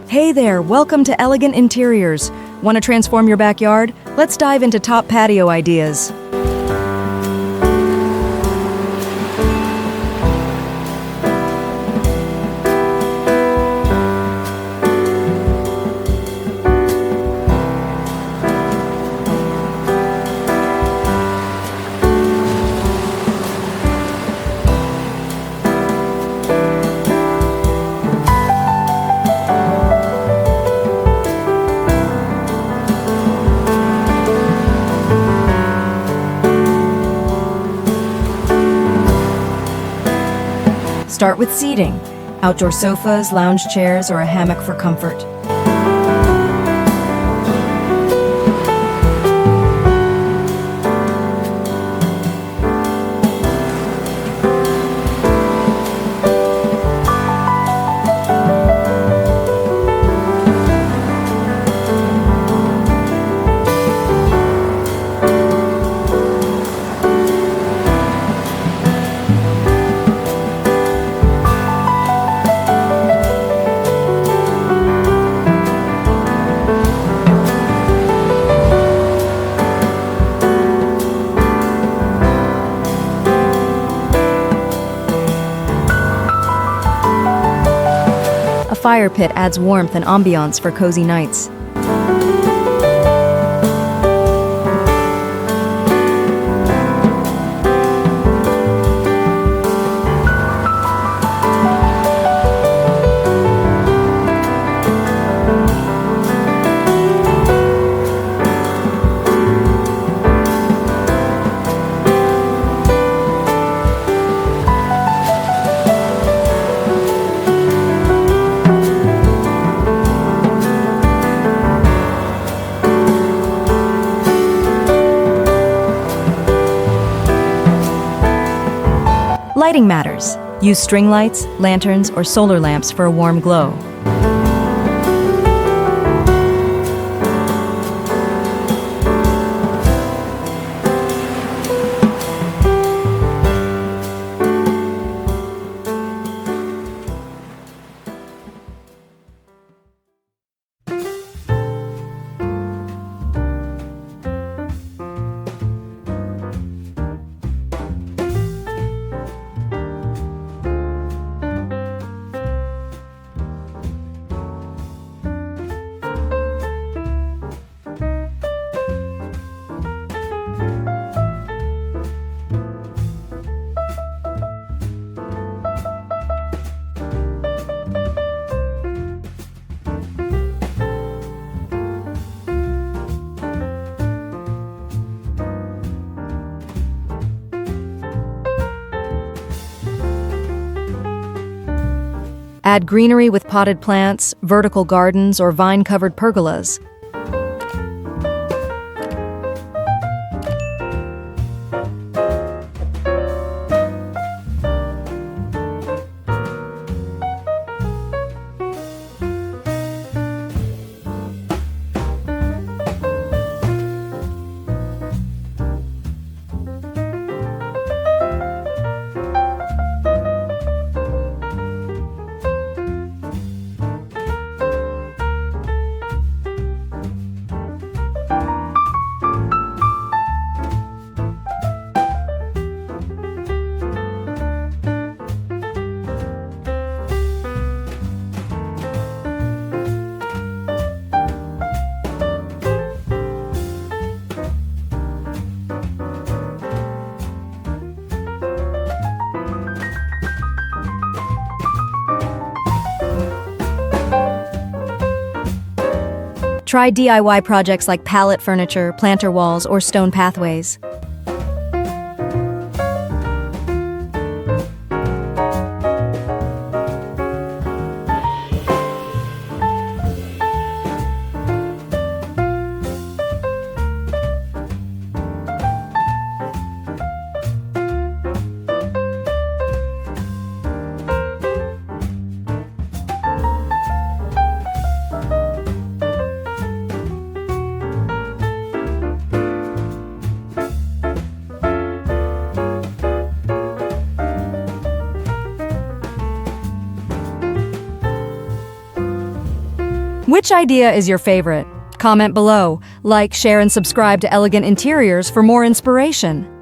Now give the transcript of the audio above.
Hey there, welcome to Elegant Interiors. Want to transform your backyard? Let's dive into top patio ideas. Start with seating, outdoor sofas, lounge chairs, or a hammock for comfort. A fire pit adds warmth and ambiance for cozy nights. Lighting matters. Use string lights, lanterns, or solar lamps for a warm glow. Add greenery with potted plants, vertical gardens, or vine-covered pergolas. Try DIY projects like pallet furniture, planter walls, or stone pathways. Which idea is your favorite? Comment below, like, share, and subscribe to Elegant Interiors for more inspiration.